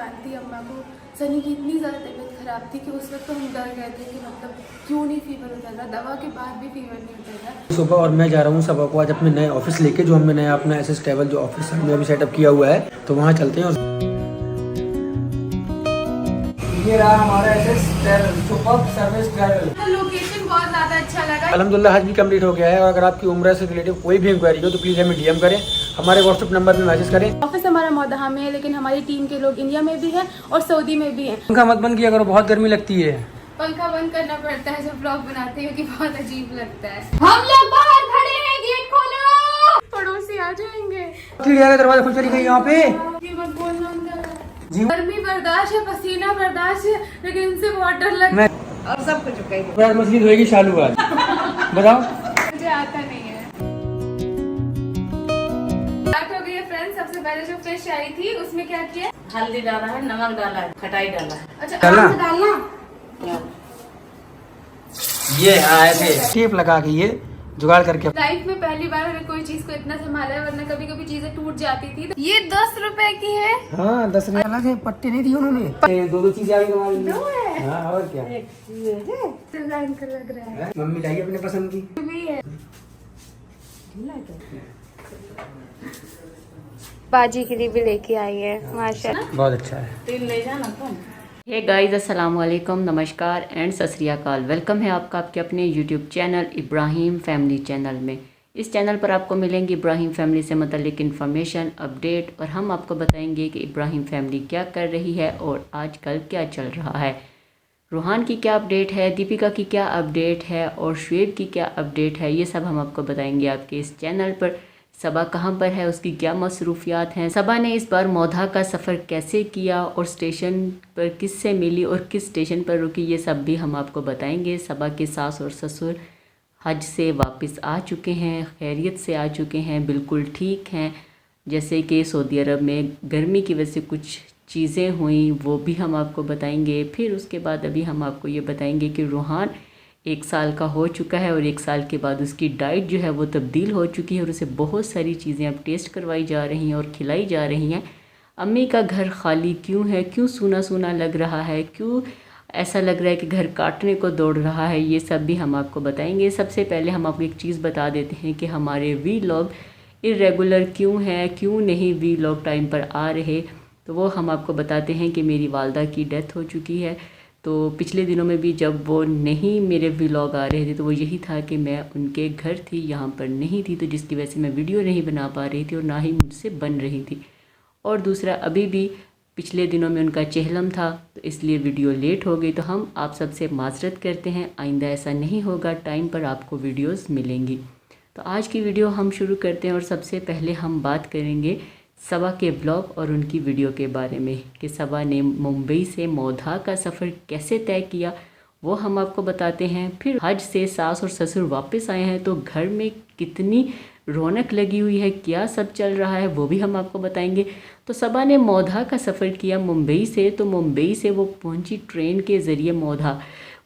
जानती अम्मा को, सनी की इतनी ज़्यादा तबीयत ख़राब थी कि उस वक्त तो हम डर गए थे कि मतलब क्यों नहीं फीवर होता था, दवा के बाद भी फीवर नहीं होता था। सुबह और मैं जा रहा हूँ सुबह को आज अपने नए ऑफिस लेके, जो हमने नया अपना एसएस ट्रैवल जो ऑफिस हमने अभी सेटअप किया हुआ है, तो वहाँ चलते हैं। ये रहा हमारा SS travel, super service travel. Location बहुत ज़्यादा अच्छा लगा। अल्हम्दुलिल्लाह हज भी कंप्लीट हो गया है, और अगर आपकी उम्र से रिलेटिव कोई भी इंक्वायरी हो तो प्लीज़ हमें डीएम करें, हमारे व्हाट्सएप नंबर पे मैसेज करें। ऑफिस हमारा मौदहा में है, लेकिन हमारी टीम के लोग इंडिया में भी हैं और सऊदी में भी हैं। पंखा मत बंद किया करो, बहुत गर्मी लगती है। पंखा बंद करना पड़ता है जब ब्लॉग बनाते हैं, क्योंकि बहुत अजीब लगता है। हम लोग बाहर खड़े हैं, गेट खोलो, पड़ोसी आ जाएंगे। चिड़िया का दरवाजा खुल चली गई यहाँ पे। ये मत बोलना अंदर। गर्मी बर्दाश्त है, पसीना बर्दाश्त है, लेकिन इनसे बहुत डर लगता है। और सब कुछ चुका है। मछली धोएगी शालू आज। बताओ। मुझे आता नहीं है। बात हो गई है फ्रेंड्स। सबसे पहले जो फिश आई थी उसमें क्या किया? हल्दी डाला है, नमक डाला है, खटाई डाला है। अच्छा, डालना? आम डालना। ये आए थे टेप लगा के, ये जुगाड़ करके। लाइफ में पहली बार मैंने कोई चीज को इतना संभाला है, वरना कभी कभी चीजें टूट जाती थी। ये 10 रुपए की है। हाँ 10 अलग है, पट्टे नहीं दिए उन्होंने। दो चीजें आ गई तुम्हारे लिए। दो है। हाँ और क्या। डिजाइन का लग रहा है। मम्मी लाई अपने पसंद की। भी है। बाजी के लिए भी लेके आई है, माशाल्लाह। बहुत अच्छा है। तीन ले जाना तुम। हे गाइस, अस्सलाम वालेकुम, नमस्कार एंड सत श्री अकाल। वेलकम है आपका आपके अपने YouTube channel Ibrahim family channel में। इस चैनल पर आपको मिलेंगी इब्राहिम फैमिली से मतलब इन्फॉर्मेशन, अपडेट, और हम आपको बताएंगे कि इब्राहिम फैमिली क्या कर रही है और आजकल क्या चल रहा है। रूहान की क्या अपडेट है, दीपिका की क्या अपडेट है और शुएब की क्या अपडेट है, ये सब हम आपको बताएंगे आपके इस चैनल पर। सबा कहाँ पर है, उसकी क्या मसरूफियात हैं, सबा ने इस बार मौधा का सफ़र कैसे किया और स्टेशन पर किससे मिली और किस स्टेशन पर रुकी, ये सब भी हम आपको बताएंगे। सबा के सास और ससुर हज से वापस आ चुके हैं, खैरियत से आ चुके हैं, बिल्कुल ठीक हैं। जैसे कि सऊदी अरब में गर्मी की वजह से कुछ चीज़ें हुई, वो भी हम आपको बताएंगे। फिर उसके बाद अभी हम आपको ये बताएंगे कि रूहान 1 साल का हो चुका है और 1 साल के बाद उसकी डाइट जो है वो तब्दील हो चुकी है और उसे बहुत सारी चीज़ें अब टेस्ट करवाई जा रही हैं और खिलाई जा रही हैं। अम्मी का घर खाली क्यों है, क्यों सूना सूना लग रहा है, क्यों ऐसा लग रहा है कि घर काटने को दौड़ रहा है, ये सब भी हम आपको बताएंगे। सबसे पहले हम आपको एक चीज़ बता देते हैं कि हमारे वीलॉग इरेगुलर क्यों हैं, क्यों नहीं वीलॉग टाइम पर आ रहे, तो वो हम आपको बताते हैं कि मेरी वालदा की डेथ हो चुकी है। तो पिछले दिनों में भी जब वो नहीं मेरे व्लॉग आ रहे थे तो वो यही था कि मैं उनके घर थी, यहाँ पर नहीं थी, तो जिसकी वजह से मैं वीडियो नहीं बना पा रही थी और ना ही मुझसे बन रही थी। और दूसरा, अभी भी पिछले दिनों में उनका चहलम था तो इसलिए वीडियो लेट हो गई। तो हम आप सबसे माजरत करते हैं, आइंदा ऐसा नहीं होगा, टाइम पर आपको वीडियोस मिलेंगी। तो आज की वीडियो हम शुरू करते हैं और सबसे पहले हम बात करेंगे सबा के ब्लॉग और उनकी वीडियो के बारे में कि सबा ने मुंबई से मौधा का सफ़र कैसे तय किया, वो हम आपको बताते हैं। फिर हज से सास और ससुर वापस आए हैं तो घर में कितनी रौनक लगी हुई है, क्या सब चल रहा है, वो भी हम आपको बताएंगे। तो सबा ने मौधा का सफ़र किया मुंबई से, तो मुंबई से वो पहुंची ट्रेन के ज़रिए मौधा।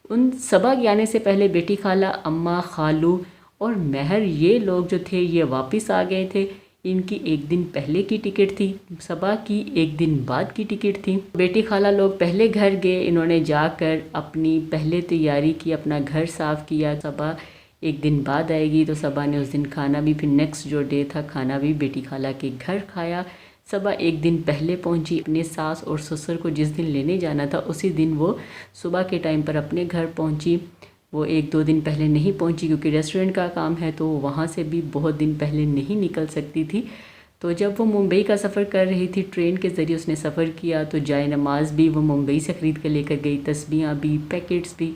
उन सबा के आने से पहले बेटी खाला, अम्मा, खालू और महर, ये लोग जो थे ये वापस आ गए थे। इनकी 1 दिन पहले की टिकट थी, सबा की 1 दिन बाद की टिकट थी। बेटी खाला लोग पहले घर गए, इन्होंने जाकर अपनी पहले तैयारी की, अपना घर साफ़ किया। सबा 1 दिन बाद आएगी तो सबा ने उस दिन खाना भी, फिर नेक्स्ट जो डे था खाना भी बेटी खाला के घर खाया। सबा 1 दिन पहले पहुंची, अपने सास और ससुर को जिस दिन लेने जाना था उसी दिन वो सुबह के टाइम पर अपने घर पहुंची। वो 1-2 दिन पहले नहीं पहुंची क्योंकि रेस्टोरेंट का काम है, तो वहाँ से भी बहुत दिन पहले नहीं निकल सकती थी। तो जब वो मुंबई का सफ़र कर रही थी, ट्रेन के ज़रिए उसने सफ़र किया, तो जाए नमाज भी वो मुंबई से ख़रीद कर लेकर गई, तस्बीहां भी, पैकेट्स भी,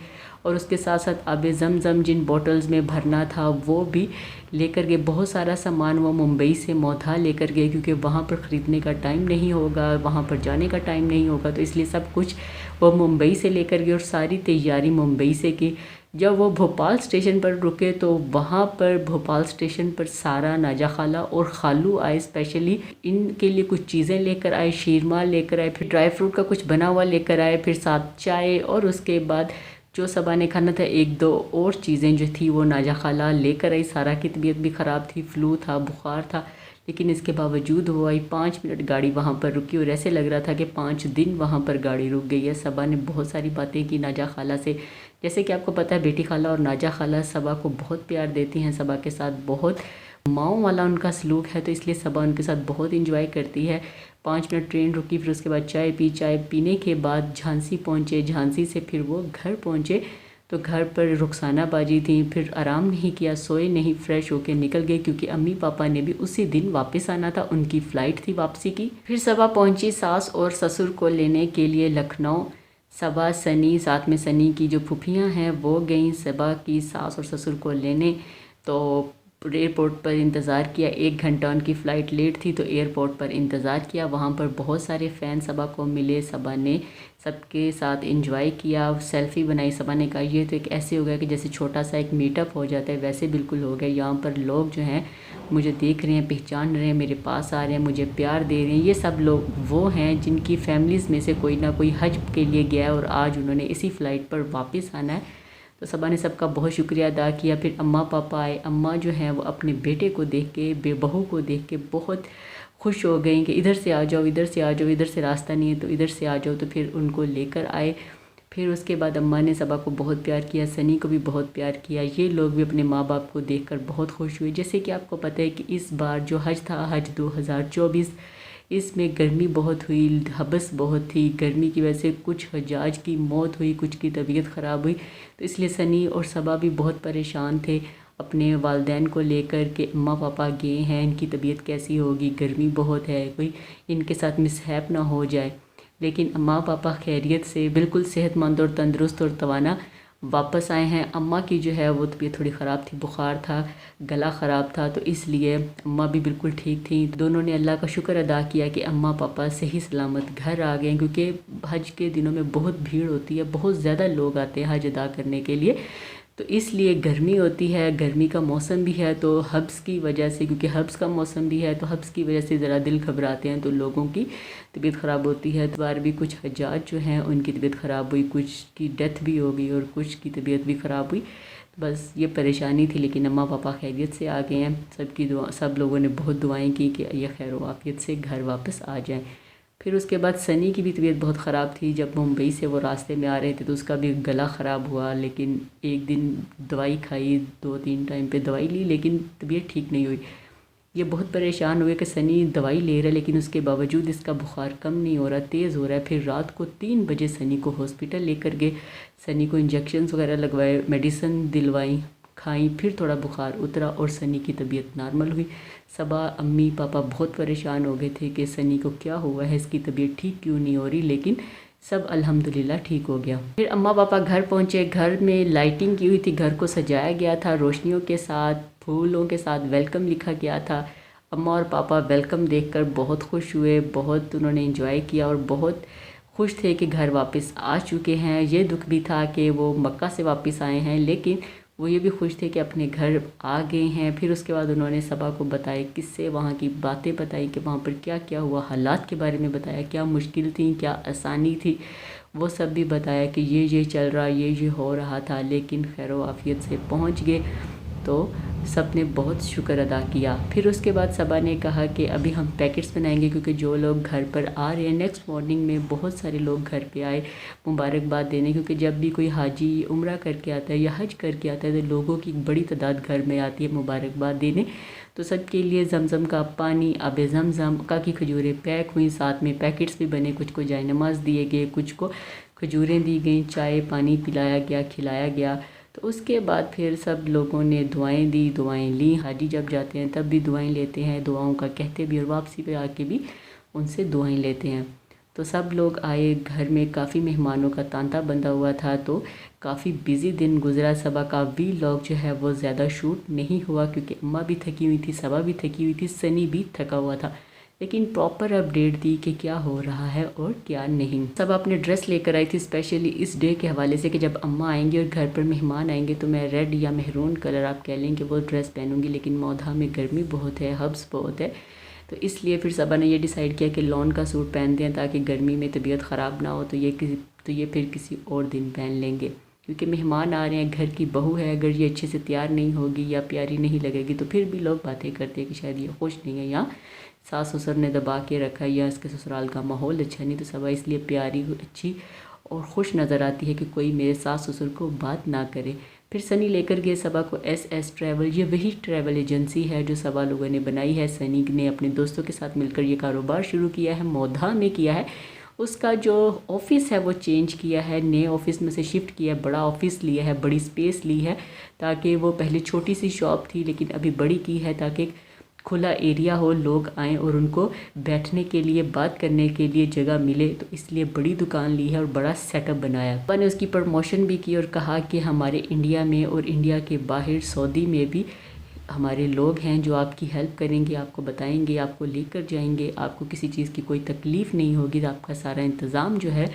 और उसके साथ साथ आबे ज़मज़म जिन बॉटल्स में भरना था वो भी लेकर गए। बहुत सारा सामान वो मुंबई से मौधा लेकर गए क्योंकि वहाँ पर ख़रीदने का टाइम नहीं होगा, वहाँ पर जाने का टाइम नहीं होगा, तो इसलिए सब कुछ वो मुंबई से लेकर गए और सारी तैयारी मुंबई से की। जब वो भोपाल स्टेशन पर रुके तो वहाँ पर भोपाल स्टेशन पर सारा, नाजा खाला और खालू आए, स्पेशली इनके लिए कुछ चीज़ें लेकर आए, शीरमा लेकर आए, फिर ड्राई फ्रूट का कुछ बना हुआ लेकर आए, फिर साथ चाय, और उसके बाद जो सबा ने खाना था 1-2 और चीज़ें जो थी वो नाजा खाला लेकर आई। सारा की तबीयत भी ख़राब थी, फ्लू था, बुखार था, लेकिन इसके बावजूद वो आई। 5 मिनट गाड़ी वहाँ पर रुकी और ऐसे लग रहा था कि 5 दिन वहाँ पर गाड़ी रुक गई है। सबा ने बहुत सारी बातें की नाजा खाला से। जैसे कि आपको पता है बेटी खाला और नाजा खाला सबा को बहुत प्यार देती हैं, सबा के साथ बहुत माओ वाला उनका सलूक है, तो इसलिए सबा उनके साथ बहुत इंजॉय करती है। 5 मिनट ट्रेन रुकी, फिर उसके बाद चाय पी। चाय पीने के बाद झांसी पहुँचे। झांसी से फिर वो घर पहुँचे तो घर पर रुखसाना बाजी थी। फिर आराम नहीं किया, सोए नहीं, फ्रेश होके निकल गए क्योंकि अम्मी पापा ने भी उसी दिन वापस आना था, उनकी फ़्लाइट थी वापसी की। फिर सबा पहुंची सास और ससुर को लेने के लिए लखनऊ। सबा, सनी, साथ में सनी की जो फूफियाँ हैं वो गई सबा की सास और ससुर को लेने। तो एयरपोर्ट पर इंतज़ार किया, 1 घंटा उनकी फ़्लाइट लेट थी तो एयरपोर्ट पर इंतज़ार किया। वहाँ पर बहुत सारे फ़ैन सबा को मिले, सबा ने सबके साथ एंजॉय किया, सेल्फ़ी बनाई। सबा ने कहा ये तो एक ऐसे हो गया कि जैसे छोटा सा एक मीटअप हो जाता है वैसे बिल्कुल हो गया। यहाँ पर लोग जो हैं मुझे देख रहे हैं, पहचान रहे हैं, मेरे पास आ रहे हैं, मुझे प्यार दे रहे हैं। ये सब लोग वो हैं जिनकी फ़ैमिलीज़ में से कोई ना कोई हज के लिए गया है और आज उन्होंने इसी फ़्लाइट पर वापस आना है। तो सबा ने सबका बहुत शुक्रिया अदा किया। फिर अम्मा पापा आए। अम्मा जो हैं वो अपने बेटे को देख के, बहू को देख के बहुत खुश हो गई कि इधर से आ जाओ, इधर से आ जाओ, इधर से रास्ता नहीं है तो इधर से आ जाओ। तो फिर उनको लेकर आए। फिर उसके बाद अम्मा ने सबा को बहुत प्यार किया, सनी को भी बहुत प्यार किया। ये लोग भी अपने माँ बाप को देखकर बहुत खुश हुए। जैसे कि आपको पता है कि इस बार जो हज था, हज 2024, इसमें गर्मी बहुत हुई, हबस बहुत थी। गर्मी की वजह से कुछ हजाज की मौत हुई, कुछ की तबीयत ख़राब हुई। तो इसलिए सनी और सबा भी बहुत परेशान थे अपने वालिदैन को लेकर के अम्मा पापा गए हैं, इनकी तबीयत कैसी होगी, गर्मी बहुत है, कोई इनके साथ मिसहैप ना हो जाए। लेकिन अम्मा पापा खैरियत से बिल्कुल सेहतमंद और तंदुरुस्त और तवाना वापस आए हैं। अम्मा की जो है वो तबीयत थोड़ी ख़राब थी, बुखार था, गला ख़राब था, तो इसलिए अम्मा भी बिल्कुल ठीक थी। दोनों ने अल्लाह का शुक्र अदा किया कि अम्मा पापा सही सलामत घर आ गए, क्योंकि हज के दिनों में बहुत भीड़ होती है, बहुत ज़्यादा लोग आते हैं हज अदा करने के लिए। तो इसलिए गर्मी होती है, गर्मी का मौसम भी है, तो हब्स की वजह से, क्योंकि हब्स का मौसम भी है तो हब्स की वजह से ज़रा दिल घबराते हैं, तो लोगों की तबीयत ख़राब होती है। इस बार भी कुछ हज्जाज जो हैं उनकी तबीयत ख़राब हुई, कुछ की डेथ भी हो गई और कुछ की तबीयत भी ख़राब हुई। बस ये परेशानी थी, लेकिन अम्मा पापा खैरियत से आ गए हैं। सबकी दुआ, सब लोगों ने बहुत दुआएँ की कि ये खैर वाफ़ियत से घर वापस आ जाएँ। फिर उसके बाद सनी की भी तबीयत बहुत ख़राब थी। जब मुंबई से वो रास्ते में आ रहे थे तो उसका भी गला ख़राब हुआ, लेकिन एक दिन दवाई खाई, 2-3 टाइम पे दवाई ली, लेकिन तबीयत ठीक नहीं हुई। ये बहुत परेशान हुए कि सनी दवाई ले रहा है लेकिन उसके बावजूद इसका बुखार कम नहीं हो रहा, तेज़ हो रहा है। फिर रात को 3 बजे सनी को हॉस्पिटल लेकर गए, सनी को इंजेक्शन्स वगैरह लगवाए, मेडिसिन दिलवाई, खाई, फिर थोड़ा बुखार उतरा और सनी की तबीयत नॉर्मल हुई। सबा, अम्मी पापा बहुत परेशान हो गए थे कि सनी को क्या हुआ है, इसकी तबीयत ठीक क्यों नहीं हो रही, लेकिन सब अल्हम्दुलिल्लाह ठीक हो गया। फिर अम्मा पापा घर पहुँचे। घर में लाइटिंग की हुई थी, घर को सजाया गया था रोशनियों के साथ, फूलों के साथ, वेलकम लिखा गया था। अम्मा और पापा वेलकम देखकर बहुत खुश हुए, बहुत उन्होंने एंजॉय किया और बहुत खुश थे कि घर वापस आ चुके हैं। ये दुख भी था कि वो मक्का से वापस आए हैं, लेकिन वो ये भी खुश थे कि अपने घर आ गए हैं। फिर उसके बाद उन्होंने सबा को बताए किस्से, वहाँ की बातें बताई कि वहाँ पर क्या क्या हुआ, हालात के बारे में बताया, क्या मुश्किल थी, क्या आसानी थी, वो सब भी बताया कि ये चल रहा, ये हो रहा था, लेकिन खैर आफियत से पहुँच गए। तो सब ने बहुत शुक्र अदा किया। फिर उसके बाद सबा ने कहा कि अभी हम पैकेट्स बनाएंगे, क्योंकि जो लोग घर पर आ रहे हैं, नेक्स्ट मॉर्निंग में बहुत सारे लोग घर पे आए मुबारकबाद देने, क्योंकि जब भी कोई हाजी उम्रा करके आता है या हज करके आता है तो लोगों की बड़ी तादाद घर में आती है मुबारकबाद देने। तो सबके लिए जमज़म का पानी, आब जमज़म, मक्का की खजूरें पैक हुई, साथ में पैकेट्स भी बने, कुछ को जाए नमाज दिए गए, कुछ को खजूरें दी गई, चाय पानी पिलाया गया, खिलाया गया। तो उसके बाद फिर सब लोगों ने दुआएं दी, दुआएं ली। हाजी जब जाते हैं तब भी दुआएं लेते हैं, दुआओं का कहते भी और वापसी पे आके भी उनसे दुआएं लेते हैं। तो सब लोग आए, घर में काफ़ी मेहमानों का तांता बंधा हुआ था, तो काफ़ी बिज़ी दिन गुजरा। सबा का व्लॉग जो है वो ज़्यादा शूट नहीं हुआ, क्योंकि अम्मा भी थकी हुई थी, सबा भी थकी हुई थी, सनी भी थका हुआ था, लेकिन प्रॉपर अपडेट दी कि क्या हो रहा है और क्या नहीं। सब अपने ड्रेस लेकर आई थी स्पेशली इस डे के हवाले से कि जब अम्मा आएंगी और घर पर मेहमान आएंगे तो मैं रेड या मेहरून कलर आप कह लेंगे वो ड्रेस पहनूंगी, लेकिन मौधा में गर्मी बहुत है, हब्स बहुत है, तो इसलिए फिर सबा ने ये डिसाइड किया कि लॉन का सूट पहन दें ताकि गर्मी में तबीयत ख़राब ना हो, तो ये फिर किसी और दिन पहन लेंगे। क्योंकि मेहमान आ रहे हैं, घर की बहू है, अगर ये अच्छे से तैयार नहीं होगी या प्यारी नहीं लगेगी तो फिर भी लोग बातें करते हैं कि शायद ये खुश नहीं है, या सास ससुर ने दबा के रखा है, या इसके ससुराल का माहौल अच्छा नहीं। तो सबा इसलिए प्यारी, अच्छी और खुश नज़र आती है कि कोई मेरे सास ससुर को बात ना करे। फिर सनी लेकर गए सबा को एस ट्रैवल। ये वही ट्रैवल एजेंसी है जो सबा लोगों ने बनाई है। सनी ने अपने दोस्तों के साथ मिलकर ये कारोबार शुरू किया है, मोधा में किया है। उसका जो ऑफ़िस है वो चेंज किया है, नए ऑफ़िस में से शिफ्ट किया है, बड़ा ऑफ़िस लिया है, बड़ी स्पेस ली है, ताकि वो पहले छोटी सी शॉप थी लेकिन अभी बड़ी की है, ताकि खुला एरिया हो, लोग आएँ और उनको बैठने के लिए, बात करने के लिए जगह मिले। तो इसलिए बड़ी दुकान ली है और बड़ा सेटअप बनाया। मैंने उसकी प्रमोशन भी की और कहा कि हमारे इंडिया में और इंडिया के बाहर सऊदी में भी हमारे लोग हैं जो आपकी हेल्प करेंगे, आपको बताएंगे, आपको लेकर जाएंगे, आपको किसी चीज़ की कोई तकलीफ़ नहीं होगी, तो आपका सारा इंतज़ाम जो है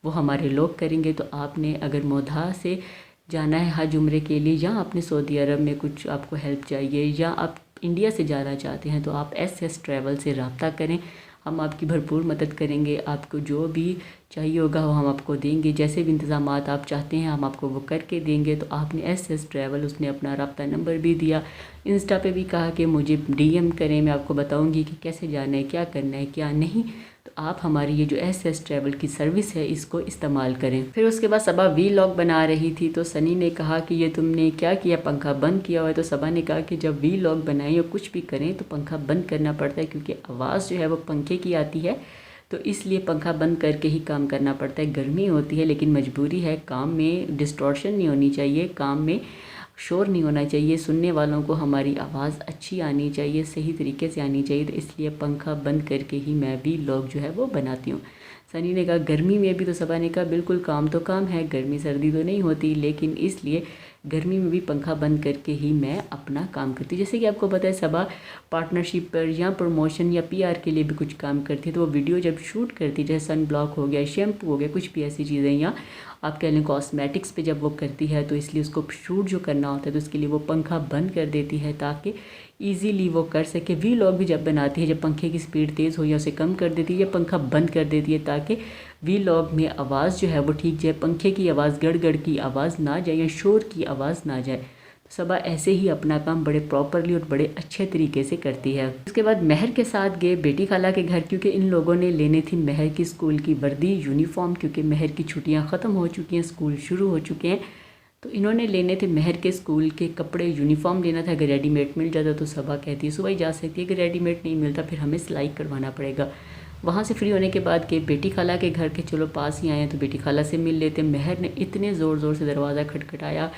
वो हमारे लोग करेंगे। तो आपने अगर मोधा से जाना है हज उम्रे के लिए, या आपने सऊदी अरब में कुछ आपको हेल्प चाहिए, या आप इंडिया से जाना चाहते हैं, तो आप एस ट्रैवल से रब्ता करें। हम आपकी भरपूर मदद करेंगे, आपको जो भी चाहिए होगा वो हम आपको देंगे, जैसे भी इंतज़ाम आप चाहते हैं हम आपको वो करके देंगे। तो आपने एस ट्रैवल, उसने अपना रब्ता नंबर भी दिया, इंस्टा पे भी कहा कि मुझे DM करें, मैं आपको बताऊंगी कि कैसे जाना है, क्या करना है, क्या नहीं। तो आप हमारी ये जो एस ट्रैवल की सर्विस है इसको इस्तेमाल करें। फिर उसके बाद सबा वीलॉग बना रही थी, तो सनी ने कहा कि ये तुमने क्या किया, पंखा बंद किया हुआ है। तो सबा ने कहा कि जब वीलॉग बनाएं या कुछ भी करें तो पंखा बंद करना पड़ता है, क्योंकि आवाज़ जो है वो पंखे की आती है, तो इसलिए पंखा बंद करके ही काम करना पड़ता है। गर्मी होती है लेकिन मजबूरी है, काम में डिस्टॉर्शन नहीं होनी चाहिए, काम में शोर नहीं होना चाहिए, सुनने वालों को हमारी आवाज़ अच्छी आनी चाहिए, सही तरीके से आनी चाहिए। तो इसलिए पंखा बंद करके ही मैं भी व्लॉग जो है वो बनाती हूँ। सनी ने कहा गर्मी में भी, तो सबा ने कहा बिल्कुल काम तो काम है, गर्मी सर्दी तो नहीं होती, लेकिन इसलिए गर्मी में भी पंखा बंद करके ही मैं अपना काम करती हूँ। जैसे कि आपको पता है सबा पार्टनरशिप पर या प्रमोशन या PR के लिए भी कुछ काम करती है, तो वो वीडियो जब शूट करती है, जैसे सन ब्लॉक हो गया, शैम्पू हो गया, कुछ भी ऐसी चीज़ें, या आप कह लें कॉस्मेटिक्स पे जब वो करती है, तो इसलिए उसको शूट जो करना होता है तो उसके लिए वो पंखा बंद कर देती है ताकि ईज़िली वो कर सके। वीलॉग भी जब बनाती है, जब पंखे की स्पीड तेज़ हो या उसे कम कर देती है या पंखा बंद कर देती है, ताकि वीलॉग में आवाज़ जो है वो ठीक जाए, पंखे की आवाज़, गड़गड़ की आवाज़ ना जाए या शोर की आवाज़ ना जाए। तो सबा ऐसे ही अपना काम बड़े प्रॉपरली और बड़े अच्छे तरीके से करती है। उसके बाद महर के साथ गए बेटी खाला के घर, क्योंकि इन लोगों ने लेनी थी महर की स्कूल की वर्दी, यूनिफॉर्म, क्योंकि महर की छुट्टियां ख़त्म हो चुकी हैं, स्कूल शुरू हो चुके हैं। तो इन्होंने लेने थे महर के स्कूल के कपड़े, यूनिफॉर्म लेना था। अगर रेडीमेड मिल जाता तो सबा कहती है सुबह ही जा सकती है, अगर रेडीमेड नहीं मिलता फिर हमें सिलाई करवाना पड़ेगा। वहाँ से फ्री होने के बाद के बेटी खाला के घर के, चलो पास ही आए हैं तो बेटी खाला से मिल लेते। महर ने इतने ज़ोर ज़ोर से दरवाज़ा खटखटाया,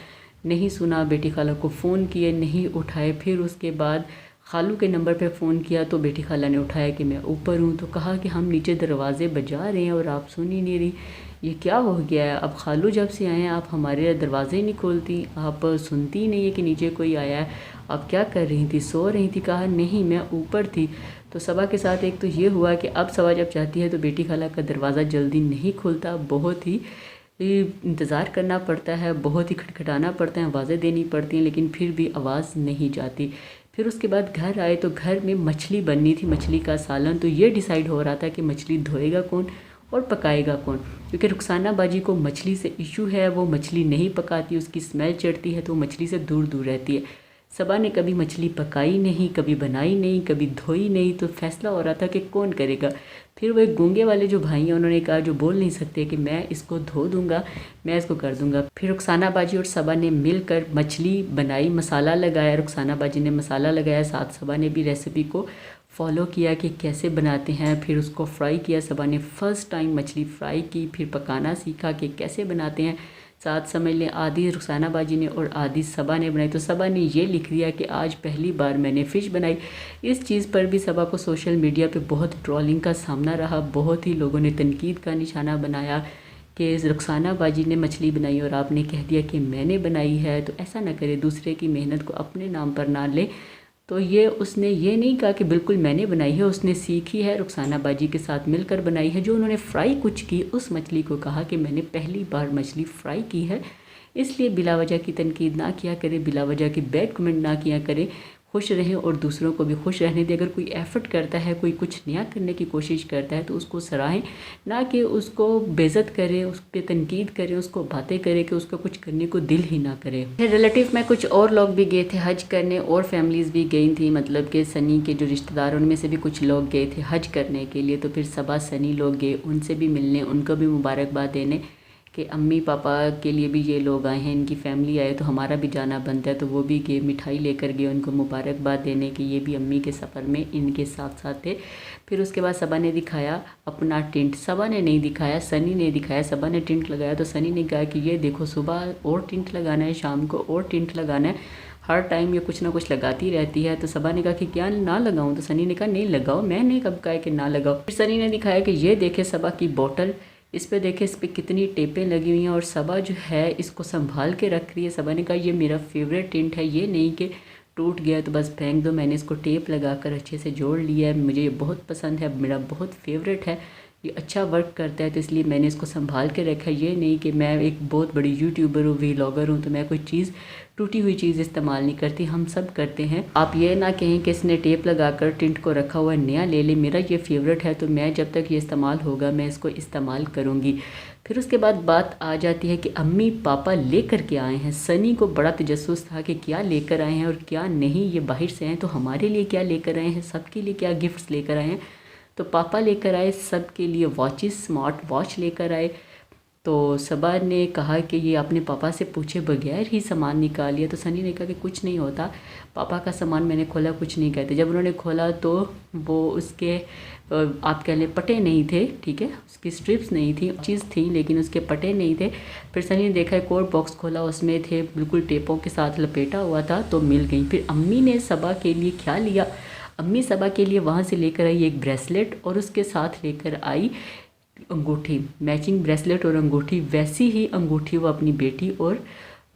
नहीं सुना, बेटी खाला को फ़ोन किए, नहीं उठाए। फिर उसके बाद खालू के नंबर पे फ़ोन किया तो बेटी खाला ने उठाया कि मैं ऊपर हूँ। तो कहा कि हम नीचे दरवाज़े बजा रहे हैं और आप सुन ही नहीं रही, ये क्या हो गया है। अब खालू जब से आए हैं आप हमारे दरवाज़े ही नहीं खोलती, आप सुनती ही नहीं है कि नीचे कोई आया है, आप क्या कर रही थी, सो रही थी। कहा नहीं मैं ऊपर थी। तो सबा के साथ एक तो ये हुआ कि अब सबा जब चाहती है तो बेटी खाला का दरवाज़ा जल्दी नहीं खुलता, बहुत ही इंतज़ार करना पड़ता है, बहुत ही खटखटाना पड़ता है, आवाज़ें देनी पड़ती हैं, लेकिन फिर भी आवाज़ नहीं जाती। फिर उसके बाद घर आए तो घर में मछली बननी थी, मछली का सालन। तो ये डिसाइड हो रहा था कि मछली धोएगा कौन और पकाएगा कौन, क्योंकि रुखसाना बाजी को मछली से इशू है, वो मछली नहीं पकाती, उसकी स्मेल चढ़ती है, तो मछली से दूर दूर रहती है। सबा ने कभी मछली पकाई नहीं, कभी बनाई नहीं, कभी धोई नहीं। तो फैसला हो रहा था कि कौन करेगा। फिर वो एक गूंगे वाले जो भाई हैं उन्होंने कहा, जो बोल नहीं सकते, कि मैं इसको धो दूंगा, मैं इसको कर दूंगा। फिर रुखसाना बाजी और सबा ने मिलकर मछली बनाई, मसाला लगाया, रुखसाना बाजी ने मसाला लगाया, साथ सबा ने भी रेसिपी को फॉलो किया कि कैसे बनाते हैं। फिर उसको फ्राई किया, सबा ने फ़र्स्ट टाइम मछली फ्राई की, फिर पकाना सीखा कि कैसे बनाते हैं। साथ समझ लें आधी रुखसाना बाजी ने और आधी सबा ने बनाई। तो सबा ने ये लिख दिया कि आज पहली बार मैंने फ़िश बनाई। इस चीज़ पर भी सबा को सोशल मीडिया पे बहुत ट्रोलिंग का सामना रहा, बहुत ही लोगों ने तनकीद का निशाना बनाया कि रुखसाना बाजी ने मछली बनाई और आपने कह दिया कि मैंने बनाई है। तो ऐसा ना करे, दूसरे की मेहनत को अपने नाम पर ना ले। तो ये उसने ये नहीं कहा कि बिल्कुल मैंने बनाई है, उसने सीखी है, रुखसाना बाजी के साथ मिलकर बनाई है। जो उन्होंने फ्राई कुछ की, उस मछली को कहा कि मैंने पहली बार मछली फ्राई की है। इसलिए बिला वजह की तनकीद ना किया करे, बिला वजह की बैड कमेंट ना किया करे। खुश रहें और दूसरों को भी खुश रहने दें। अगर कोई एफ़र्ट करता है, कोई कुछ नया करने की कोशिश करता है तो उसको सराहें, ना कि उसको बेइज्जत करें, उस पर तनकीद करें, उसको बातें करें कि उसका कुछ करने को दिल ही ना करे। रिलेटिव में कुछ और लोग भी गए थे हज करने और फैमिलीज़ भी गई थी, मतलब कि सनी के जो रिश्तेदार उनमें से भी कुछ लोग गए थे हज करने के लिए। तो फिर सबा सनी लोग गए उनसे भी मिलने, उनको भी मुबारकबाद देने कि अम्मी पापा के लिए भी ये लोग आए हैं, इनकी फैमिली आए तो हमारा भी जाना बनता है। तो वो भी गए, मिठाई लेकर गए उनको मुबारकबाद देने कि ये भी अम्मी के सफ़र में इनके साथ साथ थे। फिर उसके बाद सबा ने दिखाया अपना टेंट। सबा ने नहीं दिखाया, सनी ने दिखाया। सबा ने टेंट लगाया तो सनी ने कहा कि ये देखो सुबह और टेंट लगाना है, शाम को और टेंट लगाना है, हर टाइम ये कुछ ना कुछ लगाती रहती है। तो सबा ने कहा कि क्या ना लगाऊं, तो सनी ने कहा नहीं लगाओ, मैंने कब कहा कि ना लगाओ। फिर सनी ने दिखाया कि ये देखे सबा की बोतल, इस पे देखे इस पे कितनी टेपें लगी हुई हैं और सबा जो है इसको संभाल के रख रही है। सबा ने कहा ये मेरा फेवरेट टेंट है, ये नहीं कि टूट गया तो बस फेंक दो, मैंने इसको टेप लगा कर अच्छे से जोड़ लिया है, मुझे ये बहुत पसंद है, मेरा बहुत फेवरेट है, ये अच्छा वर्क करता है तो इसलिए मैंने इसको संभाल के रखा है। ये नहीं कि मैं एक बहुत बड़ी यूट्यूबर हूँ, व्लॉगर हूँ, तो मैं कोई चीज़ टूटी हुई चीज़ इस्तेमाल नहीं करती, हम सब करते हैं। आप ये ना कहें कि इसने टेप लगाकर टेंट को रखा हुआ है, नया ले ले, मेरा ये फेवरेट है तो मैं जब तक ये इस्तेमाल होगा मैं इसको इस्तेमाल करूँगी। फिर उसके बाद बात आ जाती है कि अम्मी पापा लेकर के आए हैं। सनी को बड़ा तजस्सुस था कि क्या लेकर आए हैं और क्या नहीं, ये बाहर से हैं तो हमारे लिए क्या लेकर आए हैं, सबके लिए क्या गिफ्ट्स लेकर आए हैं। तो पापा लेकर आए सबके लिए वॉचेस, स्मार्ट वॉच लेकर आए। तो सबा ने कहा कि ये अपने पापा से पूछे बगैर ही सामान निकाल लिया। तो सनी ने कहा कि कुछ नहीं होता, पापा का सामान मैंने खोला, कुछ नहीं कहते। जब उन्होंने खोला तो वो उसके आप कह लें पटे नहीं थे, ठीक है, उसकी स्ट्रिप्स नहीं थी, चीज़ थी लेकिन उसके पटे नहीं थे। फिर सनी ने देखा एक और बॉक्स खोला, उसमें थे बिल्कुल टेपों के साथ लपेटा हुआ था, तो मिल गई। फिर अम्मी ने सबा के लिए क्या लिया, अम्मी सबा के लिए वहाँ से लेकर आई एक ब्रेसलेट और उसके साथ लेकर आई अंगूठी, मैचिंग ब्रेसलेट और अंगूठी। वैसी ही अंगूठी वो अपनी बेटी और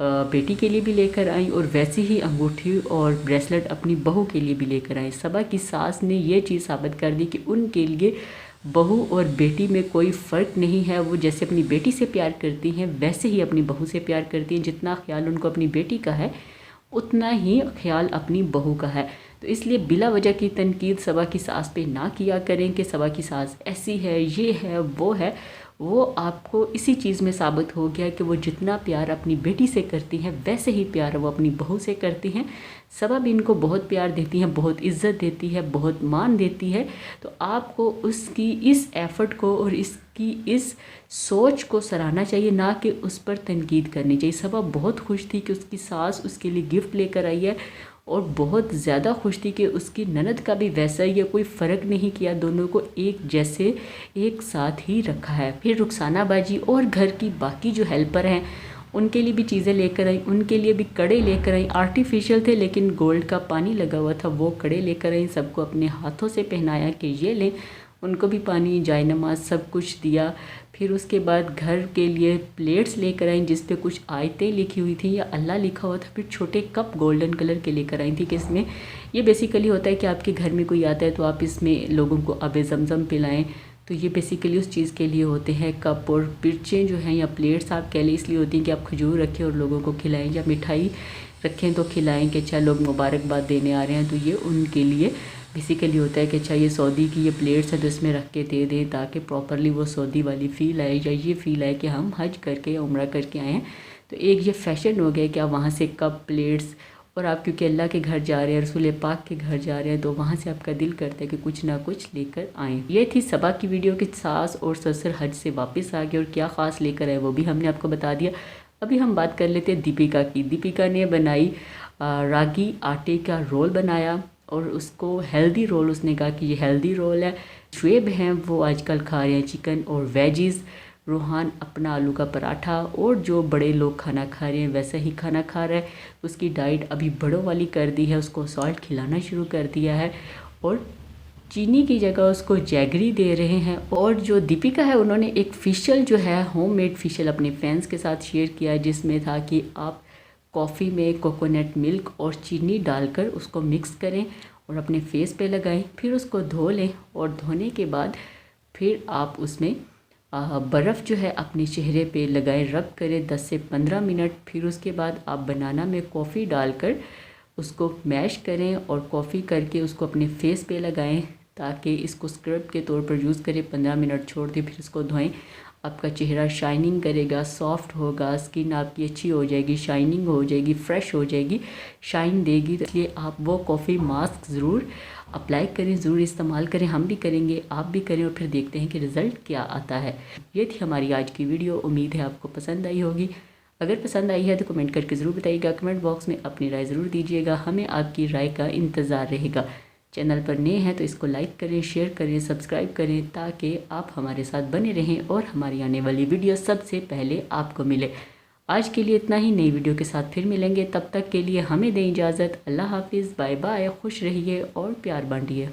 बेटी के लिए भी लेकर आई और वैसी ही अंगूठी और ब्रेसलेट अपनी बहू के लिए भी लेकर आई। सबा की सास ने ये चीज़ साबित कर दी कि उनके लिए बहू और बेटी में कोई फ़र्क नहीं है। वो जैसे अपनी बेटी से प्यार करती हैं वैसे ही अपनी बहू से प्यार करती हैं। जितना ख्याल उनको अपनी बेटी का है उतना ही ख्याल अपनी बहू का है। तो इसलिए बिला वजह की तनकीद सबा की सास पे ना किया करें कि सबा की सास ऐसी है, ये है, वो है। वो आपको इसी चीज़ में साबित हो गया कि वो जितना प्यार अपनी बेटी से करती हैं वैसे ही प्यार वो अपनी बहू से करती हैं। सबा भी इनको बहुत प्यार देती हैं, बहुत इज़्ज़त देती है, बहुत मान देती है। तो आपको उसकी इस एफ़र्ट को और इसकी इस सोच को सराहना चाहिए, ना कि उस पर तनकीद करनी चाहिए। सबा बहुत खुश थी कि उसकी सास उसके लिए गिफ्ट लेकर आई है और बहुत ज़्यादा खुश थी कि उसकी ननद का भी वैसा ही है, कोई फ़र्क नहीं किया, दोनों को एक जैसे एक साथ ही रखा है। फिर रुखसाना बाजी और घर की बाकी जो हेल्पर हैं उनके लिए भी चीज़ें लेकर आई, उनके लिए भी कड़े लेकर आई। आर्टिफिशियल थे लेकिन गोल्ड का पानी लगा हुआ था, वो कड़े लेकर आई, सबको अपने हाथों से पहनाया कि ये लें, उनको भी पानी, जाय नमाज सब कुछ दिया। फिर उसके बाद घर के लिए प्लेट्स लेकर आई जिस पे कुछ आयतें लिखी हुई थी या अल्लाह लिखा हुआ था। फिर छोटे कप गोल्डन कलर के लेकर आई थी कि इसमें ये बेसिकली होता है कि आपके घर में कोई आता है तो आप इसमें लोगों को आबे ज़मज़म पिलाएं। तो ये बेसिकली उस चीज़ के लिए होते हैं। कप और पिरचें जो हैं या प्लेट्स आप कह लें इसलिए होती हैं कि आप खजूर रखें और लोगों को खिलाएं, या मिठाई रखें तो खिलाएं कि अच्छा लोग मुबारकबाद देने आ रहे हैं। तो ये उनके लिए बेसिकली होता है कि अच्छा ये सऊदी की ये प्लेट्स है तो इसमें रख के दे दें ताकि प्रॉपरली वो सऊदी वाली फ़ील आए या ये फ़ील आए कि हम हज करके या उम्रा करके आए हैं। तो एक ये फ़ैशन हो गया कि आप वहाँ से कप, प्लेट्स, और आप क्योंकि अल्लाह के घर जा रहे हैं, रसूल पाक के घर जा रहे हैं, तो वहाँ से आपका दिल करता है कि कुछ ना कुछ लेकर आएँ। ये थी सबा की वीडियो कि सास और ससुर हज से वापस आ गए और क्या ख़ास लेकर आए वो भी हमने आपको बता दिया। अभी हम बात कर लेते हैं दीपिका की। दीपिका ने बनाई रागी आटे का रोल बनाया और उसको हेल्दी रोल, उसने कहा कि ये हेल्दी रोल है। शुएब हैं वो आजकल खा रहे हैं चिकन और वेजीज़। रूहान अपना आलू का पराठा, और जो बड़े लोग खाना खा रहे हैं वैसा ही खाना खा रहा है। उसकी डाइट अभी बड़ों वाली कर दी है, उसको सॉल्ट खिलाना शुरू कर दिया है और चीनी की जगह उसको जैगरी दे रहे हैं। और जो दीपिका है उन्होंने एक फेशियल जो है होममेड फेशियल अपने फैंस के साथ शेयर किया जिसमें था कि आप कॉफ़ी में कोकोनट मिल्क और चीनी डालकर उसको मिक्स करें और अपने फेस पे लगाएं, फिर उसको धो लें और धोने के बाद फिर आप उसमें बर्फ़ जो है अपने चेहरे पे लगाएं, रब करें 10 से 15 मिनट। फिर उसके बाद आप बनाना में कॉफ़ी डालकर उसको मैश करें और कॉफ़ी करके उसको अपने फेस पे लगाएं ताकि इसको स्क्रब के तौर पर यूज़ करें। 15 मिनट छोड़ दें, फिर इसको धोएं। आपका चेहरा शाइनिंग करेगा, सॉफ्ट होगा, स्किन आपकी अच्छी हो जाएगी, शाइनिंग हो जाएगी, फ्रेश हो जाएगी, शाइन देगी। इसलिए आप वो कॉफ़ी मास्क ज़रूर अप्लाई करें, ज़रूर इस्तेमाल करें। हम भी करेंगे, आप भी करें और फिर देखते हैं कि रिज़ल्ट क्या आता है। ये थी हमारी आज की वीडियो। उम्मीद है आपको पसंद आई होगी। अगर पसंद आई है तो कमेंट करके ज़रूर बताइएगा। कमेंट बॉक्स में अपनी राय ज़रूर दीजिएगा, हमें आपकी राय का इंतज़ार रहेगा। चैनल पर नए हैं तो इसको लाइक करें, शेयर करें, सब्सक्राइब करें ताकि आप हमारे साथ बने रहें और हमारी आने वाली वीडियो सबसे पहले आपको मिले। आज के लिए इतना ही। नई वीडियो के साथ फिर मिलेंगे, तब तक के लिए हमें दें इजाज़त। अल्लाह हाफिज़, बाय बाय, खुश रहिए और प्यार बांटिए।